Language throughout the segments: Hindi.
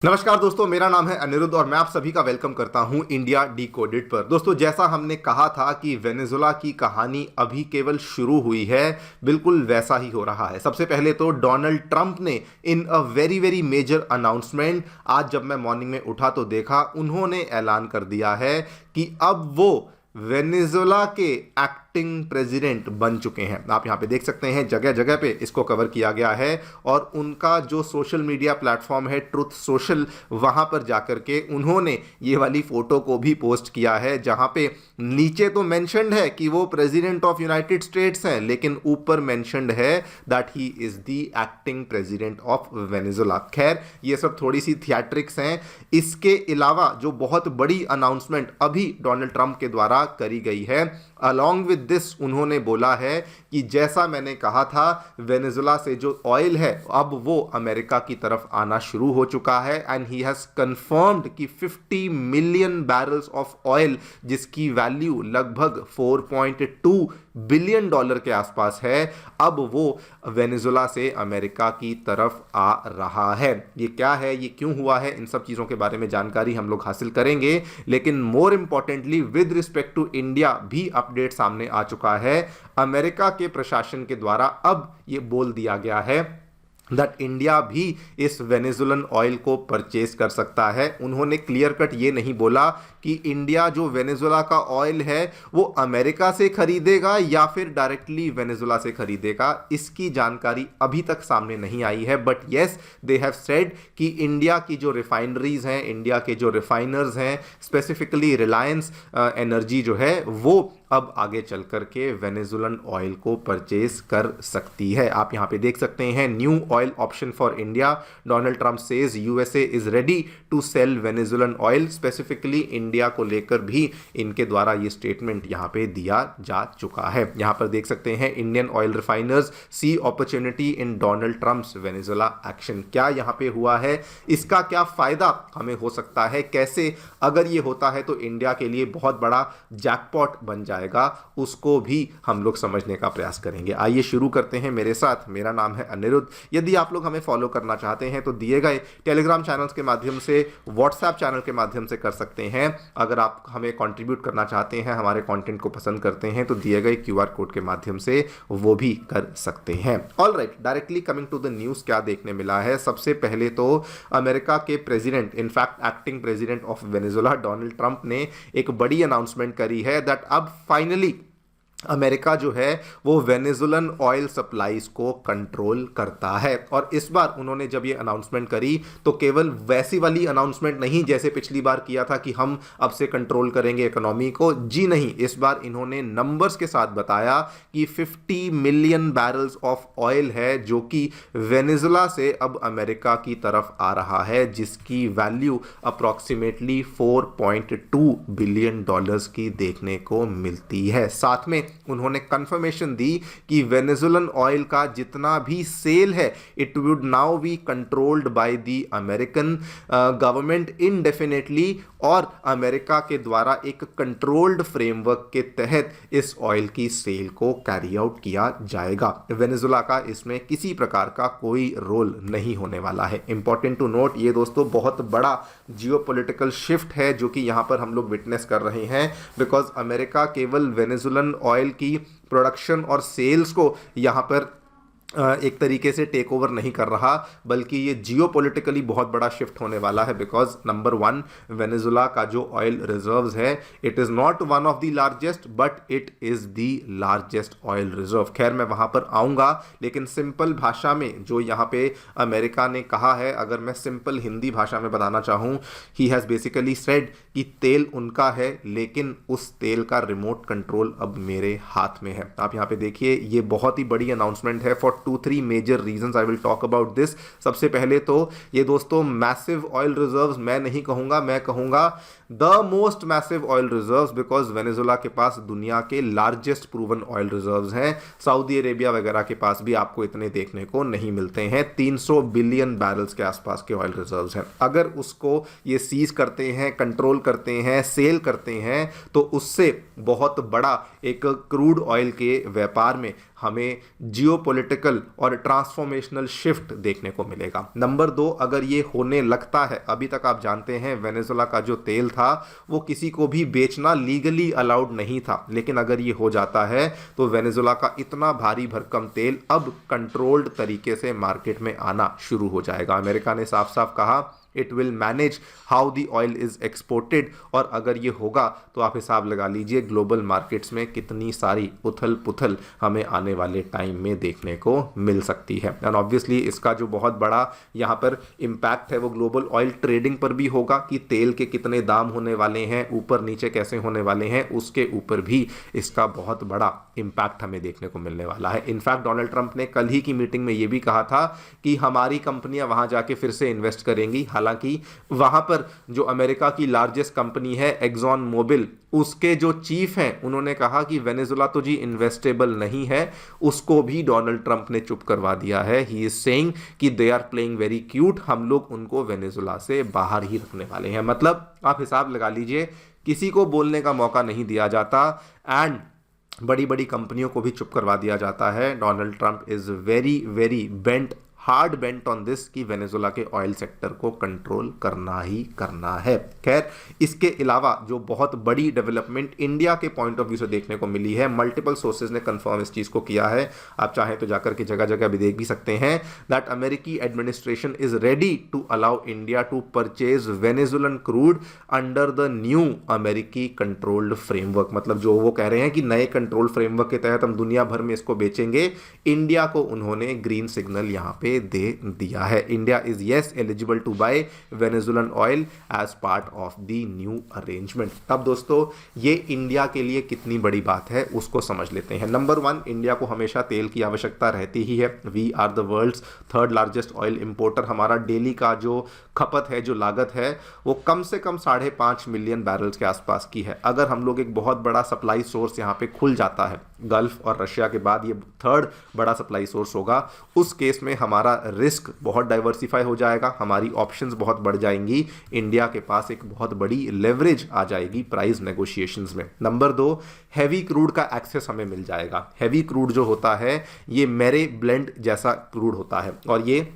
नमस्कार दोस्तों, मेरा नाम है अनिरुद्ध और मैं आप सभी का वेलकम करता हूं इंडिया डिकोडेड पर। दोस्तों, जैसा हमने कहा था कि वेनेजुला की कहानी अभी केवल शुरू हुई है, बिल्कुल वैसा ही हो रहा है। सबसे पहले तो डोनाल्ड ट्रंप ने in a very very major announcement, आज जब मैं मॉर्निंग में उठा तो देखा उन्होंने ऐलान कर दिया है कि अब वो वेनेजुला के एक्टिंग प्रेसिडेंट बन चुके हैं। आप यहाँ पे देख सकते हैं जगह जगह पे इसको कवर किया गया है और उनका जो सोशल मीडिया प्लेटफॉर्म है ट्रुथ सोशल, वहाँ पर जाकर के उन्होंने ये वाली फ़ोटो को भी पोस्ट किया है, जहाँ पे नीचे तो मेंशन्ड है कि वो प्रेसिडेंट ऑफ यूनाइटेड स्टेट्स हैं, लेकिन ऊपर मेंशन्ड है that he is the acting president of Venezuela. खैर, ये सब थोड़ी सी थिएट्रिक्स हैं। इसके अलावा जो बहुत बड़ी अनाउंसमेंट अभी डोनाल्ड ट्रंप के द्वारा करी गई है, अलॉन्ग विद दिस उन्होंने बोला है कि जैसा मैंने कहा था, वेनेजुला से जो ऑयल है अब वो अमेरिका की तरफ आना शुरू हो चुका है एंड ही हैज कंफर्म्ड कि 50 मिलियन बैरल्स ऑफ ऑयल, जिसकी वैल्यू लगभग 4.2 बिलियन डॉलर के आसपास है, अब वो वेनेजुला से अमेरिका की तरफ आ रहा है। ये क्या है, ये क्यों हुआ है, इन सब चीज़ों के बारे में जानकारी हम लोग हासिल करेंगे, लेकिन more importantly with respect to India भी अपडेट सामने आ चुका है। अमेरिका के प्रशासन के द्वारा अब ये बोल दिया गया है दैट इंडिया भी इस वेनेजुलन ऑयल को परचेज कर सकता है। उन्होंने क्लियर कट ये नहीं बोला कि इंडिया जो वेनेजुला का ऑयल है वो अमेरिका से खरीदेगा या फिर डायरेक्टली वेनेजुला से खरीदेगा, इसकी जानकारी अभी तक सामने नहीं आई है। But yes, they have said कि इंडिया की जो रिफाइनरीज हैं, इंडिया के जो रिफाइनर्स हैं, स्पेसिफिकली रिलायंस एनर्जी जो है, वो अब आगे चल कर के वेनेजुलन ऑयल को परचेज कर सकती है। आप यहाँ पे देख सकते हैं new oil option for India. Donald Trump says USA is ready to sell Venezuelan oil. Specifically India को लेकर भी इनके द्वारा ये स्टेटमेंट यहाँ पे दिया जा चुका है। यहाँ पर देख सकते हैं Indian oil refiners see opportunity in Donald Trump's Venezuela action. क्या यहाँ पे हुआ है, इसका क्या फायदा हमें हो सकता है, कैसे अगर ये होता है तो इंडिया के लिए बहुत बड़ा जैकपॉट बन जाएगा, उसको भी हम लोग समझने का प्रयास करेंगे। आइए शुरू करते हैं मेरे साथ। मेरा नाम है अनिरुद्ध। यदि आप लोग हमें फॉलो करना चाहते हैं तो दिए गए टेलीग्राम चैनल्स के माध्यम से, व्हाट्सएप चैनल के माध्यम से कर सकते हैं। अगर आप हमें कंट्रीब्यूट करना चाहते हैं, हमारे कंटेंट को पसंद करते हैं, तो दिए गए क्यूआर कोड के माध्यम से वो भी कर सकते हैं। Alright, directly coming to the news, क्या देखने मिला है। सबसे पहले तो अमेरिका के president, in fact acting president of Venezuela Donald Trump ने एक बड़ी अनाउंसमेंट करी है दैट अब फाइनली अमेरिका जो है वो वेनेजुलन ऑयल सप्लाईज को कंट्रोल करता है। और इस बार उन्होंने जब ये अनाउंसमेंट करी तो केवल वैसी वाली अनाउंसमेंट नहीं जैसे पिछली बार किया था कि हम अब से कंट्रोल करेंगे इकोनॉमी को, जी नहीं, इस बार इन्होंने नंबर्स के साथ बताया कि 50 मिलियन बैरल्स ऑफ ऑयल है जो कि वेनेजुला से अब अमेरिका की तरफ आ रहा है, जिसकी वैल्यू अप्रॉक्सीमेटली 4.2 बिलियन डॉलर्स की देखने को मिलती है। साथ में उन्होंने कंफर्मेशन दी कि वेनेजुलन ऑयल का जितना भी सेल है it would now be controlled by the American government indefinitely, और अमेरिका के द्वारा एक कंट्रोल्ड फ्रेमवर्क के तहत इस ऑयल की सेल को कैरी आउट किया जाएगा। वेनेजुला का इसमें किसी प्रकार का कोई रोल नहीं होने वाला है। इंपॉर्टेंट टू नोट, ये दोस्तों बहुत बड़ा जियोपॉलिटिकल शिफ्ट है जो कि यहाँ पर हम लोग विटनेस कर रहे हैं, बिकॉज अमेरिका केवल वेनेजुलन ऑयल की प्रोडक्शन और सेल्स को यहाँ पर एक तरीके से टेक ओवर नहीं कर रहा, बल्कि ये जियोपॉलिटिकली बहुत बड़ा शिफ्ट होने वाला है। बिकॉज नंबर वन, वेनेजुला का जो ऑयल रिजर्व्स है, it is not one of the largest but it is the largest oil reserve. खैर, मैं वहाँ पर आऊँगा, लेकिन सिंपल भाषा में जो यहाँ पे अमेरिका ने कहा है, अगर मैं सिंपल हिंदी भाषा में बताना चाहूँ, ही हैज़ बेसिकली सेड कि तेल उनका है लेकिन उस तेल का रिमोट कंट्रोल अब मेरे हाथ में है। आप यहाँ पे देखिए, ये बहुत ही बड़ी अनाउंसमेंट है for 2-3 major reasons. I will talk about this. सबसे पहले तो ये दोस्तों मैसिव ऑयल रिजर्व्स मैं नहीं कहूँगा, मैं कहूँगा the most massive oil reserves, because Venezuela के पास दुनिया के लार्जेस्ट प्रूवन ऑयल रिजर्व्स हैं। सऊदी अरेबिया वगैरह के पास भी आपको इतने देखने को नहीं मिलते हैं। 300 बिलियन बैरल्स के आसपास के ऑयल रिजर्व्स हैं। अगर उसको ये सीज करते हैं, कंट्रोल करते हैं, सेल करते हैं, तो उससे बहुत बड़ा एक क्रूड ऑयल के व्यापार में हमें जियोपॉलिटिकल और ट्रांसफॉर्मेशनल शिफ्ट देखने को मिलेगा। नंबर 2, अगर ये होने लगता है, अभी तक आप जानते हैं वेनेजुला का जो तेल था वो किसी को भी बेचना लीगली अलाउड नहीं था, लेकिन अगर ये हो जाता है तो वेनेजुला का इतना भारी भरकम तेल अब कंट्रोल्ड तरीके से मार्केट में आना शुरू हो जाएगा। अमेरिका ने साफ साफ कहा it will manage how the oil is exported, और अगर ये होगा तो आप हिसाब लगा लीजिए ग्लोबल मार्केट्स में कितनी सारी उथल पुथल हमें आने वाले टाइम में देखने को मिल सकती है। एंड ऑब्वियसली इसका जो बहुत बड़ा यहाँ पर इम्पैक्ट है वो ग्लोबल ऑयल ट्रेडिंग पर भी होगा कि तेल के कितने दाम होने वाले हैं, ऊपर नीचे कैसे होने वाले हैं, उसके ऊपर भी इसका बहुत बड़ा इम्पैक्ट हमें देखने को मिलने वाला है। इनफैक्ट डोनाल्ड ट्रंप ने कल ही की मीटिंग में ये भी कहा था कि हमारी कंपनियां वहां जाके फिर से इन्वेस्ट करेंगी। हालांकि वहां पर जो अमेरिका की लार्जेस्ट कंपनी है एक्सॉन मोबिल, उसके जो चीफ हैं उन्होंने कहा कि वेनेजुला तो जी इन्वेस्टेबल नहीं है। उसको भी डोनाल्ड ट्रंप ने चुप करवा दिया है। ही इज सेइंग कि they are playing very cute, हम लोग उनको वेनेजुला से बाहर ही रखने वाले हैं। मतलब आप हिसाब लगा लीजिए किसी को बोलने का मौका नहीं दिया जाता एंड बड़ी बड़ी कंपनियों को भी चुप करवा दिया जाता है। Donald Trump is very very bent, hard bent on this कि वेनेजुला के ऑयल सेक्टर को कंट्रोल करना ही करना है। खैर, इसके अलावा जो बहुत बड़ी डेवलपमेंट इंडिया के पॉइंट ऑफ व्यू से देखने को मिली है, मल्टीपल सोर्सेज ने कंफर्म इस चीज को किया है, आप चाहें तो जाकर के जगह जगह भी देख भी सकते हैं, दैट अमेरिकी administration is ready to allow India to purchase Venezuelan crude under the new अमेरिकी कंट्रोल्ड फ्रेमवर्क। मतलब जो वो कह रहे हैं कि नए कंट्रोल फ्रेमवर्क के तहत हम दुनिया भर में इसको बेचेंगे। इंडिया को उन्होंने ग्रीन सिग्नल यहां पे दे दिया है। India is yes eligible to buy Venezuelan oil as part of the new arrangement. अब दोस्तों ये इंडिया के लिए कितनी बड़ी बात है उसको समझ लेते हैं। नंबर 1, इंडिया को हमेशा तेल की आवश्यकता रहती ही है। We are the world's 3rd largest oil importer. हमारा डेली का जो खपत है, जो लागत है, वो कम से कम 5.5 मिलियन बैरल्स के आसपास की है। अगर हम लोग एक बहुत बड़ा सप्लाई सोर्स यहाँ पे खुल जाता है, गल्फ और रशिया के बाद ये 3rd बड़ा सप्लाई सोर्स होगा, उस केस में हमारा रिस्क बहुत डाइवर्सिफाई हो जाएगा, हमारी ऑप्शंस बहुत बढ़ जाएंगी, इंडिया के पास एक बहुत बड़ी लेवरेज आ जाएगी प्राइस नेगोशिएशंस में। नंबर 2, हैवी क्रूड का एक्सेस हमें मिल जाएगा। हैवी क्रूड जो होता है ये मेरे ब्लेंड जैसा क्रूड होता है, और ये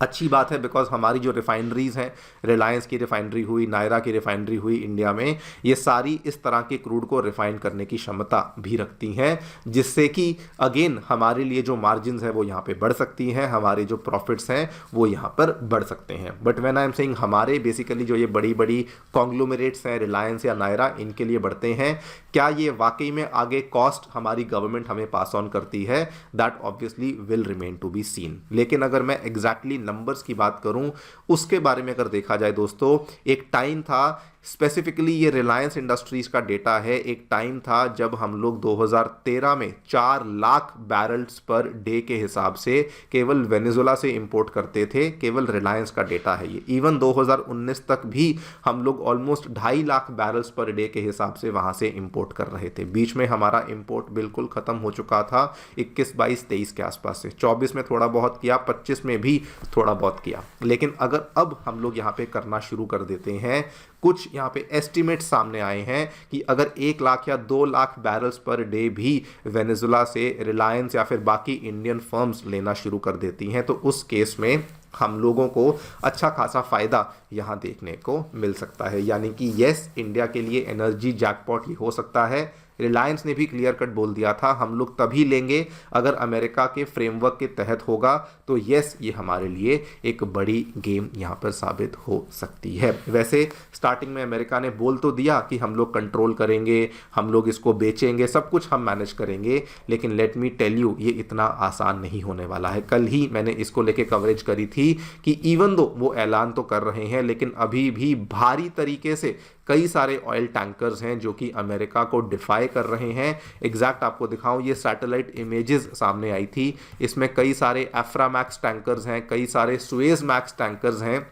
अच्छी बात है बिकॉज हमारी जो रिफाइनरीज हैं, रिलायंस की रिफाइनरी हुई, नायरा की रिफाइनरी हुई इंडिया में, ये सारी इस तरह के क्रूड को रिफाइन करने की क्षमता भी रखती हैं, जिससे कि अगेन हमारे लिए जो मार्जिन है वो यहाँ पे बढ़ सकती हैं, हमारे जो प्रॉफिट्स हैं वो यहाँ पर बढ़ सकते हैं। But when I am saying हमारे, बेसिकली जो ये बड़ी बड़ी कॉन्ग्लोमरेट्स हैं, रिलायंस या नायरा, इनके लिए बढ़ते हैं। क्या ये वाकई में आगे कॉस्ट हमारी गवर्नमेंट हमें पास ऑन करती है? That obviously will remain to be seen. लेकिन अगर मैं एग्जैक्टली नंबर्स की बात करूं, उसके बारे में अगर देखा जाए दोस्तों, एक टाइम था, स्पेसिफिकली ये रिलायंस इंडस्ट्रीज का डेटा है, एक टाइम था जब हम लोग 2013 में 4 लाख बैरल्स पर डे के हिसाब से केवल वेनेजुला से इंपोर्ट करते थे। केवल रिलायंस का डेटा है ये। इवन 2019 तक भी हम लोग almost 2.5 lakh barrels per day के हिसाब से वहां से इंपोर्ट कर रहे थे। बीच में हमारा इंपोर्ट बिल्कुल खत्म हो चुका था 21, 22, 23 के आसपास से। 24 में थोड़ा बहुत किया, 25 में भी थोड़ा बहुत किया। लेकिन अगर अब हम लोग यहाँ पे करना शुरू कर देते हैं, कुछ यहाँ पे एस्टिमेट सामने आए हैं कि अगर 1 लाख या 2 लाख बैरल्स पर डे भी वेनेजुला से रिलायंस या फिर बाकी इंडियन फर्म्स लेना शुरू कर देती हैं, तो उस केस में हम लोगों को अच्छा खासा फायदा यहाँ देखने को मिल सकता है। यानी कि यस, इंडिया के लिए एनर्जी जैकपॉट ही हो सकता है। रिलायंस ने भी क्लियर कट बोल दिया था हम लोग तभी लेंगे अगर अमेरिका के फ्रेमवर्क के तहत होगा। तो यस, ये हमारे लिए एक बड़ी गेम यहाँ पर साबित हो सकती है। वैसे स्टार्टिंग में अमेरिका ने बोल तो दिया कि हम लोग कंट्रोल करेंगे, हम लोग इसको बेचेंगे, सब कुछ हम मैनेज करेंगे, लेकिन लेट मी टेल यू, ये इतना आसान नहीं होने वाला है। कल ही मैंने इसको लेके कवरेज करी थी कि इवन दो वो ऐलान तो कर रहे हैं, लेकिन अभी भी भारी तरीके से कई सारे ऑयल टैंकर्स हैं जो कि अमेरिका को डिफाई कर रहे हैं। एग्जैक्ट आपको दिखाऊं, ये सैटेलाइट इमेजेस सामने आई थी, इसमें कई सारे एफ्रामैक्स टैंकर्स हैं, कई सारे सुएज मैक्स टैंकर्स हैं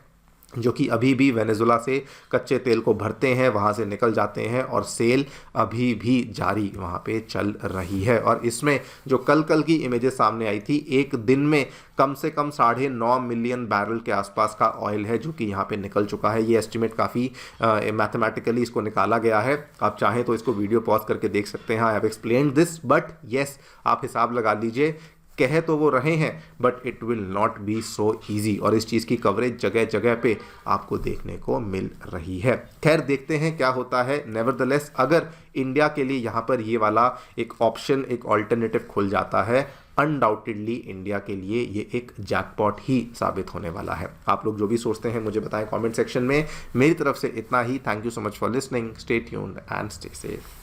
जो कि अभी भी वेनेजुला से कच्चे तेल को भरते हैं, वहाँ से निकल जाते हैं और सेल अभी भी जारी वहाँ पे चल रही है। और इसमें जो कल की इमेजेस सामने आई थी, एक दिन में कम से कम 9.5 मिलियन बैरल के आसपास का ऑयल है जो कि यहाँ पे निकल चुका है। ये एस्टिमेट काफ़ी मैथमेटिकली इसको निकाला गया है। आप चाहें तो इसको वीडियो पॉज करके देख सकते हैं। I have explained this, but yes, आप हिसाब लगा लीजिए, कह तो वो रहे हैं but it will not be so easy. और इस चीज़ की कवरेज जगह जगह पे आपको देखने को मिल रही है। खैर देखते हैं क्या होता है। नेवरदलेस अगर इंडिया के लिए यहाँ पर ये वाला एक ऑप्शन, एक ऑल्टरनेटिव खुल जाता है, अनडाउटेडली इंडिया के लिए ये एक जैकपॉट ही साबित होने वाला है। आप लोग जो भी सोचते हैं मुझे बताएं कमेंट सेक्शन में। मेरी तरफ से इतना ही। Thank you so much for listening. Stay tuned and stay safe.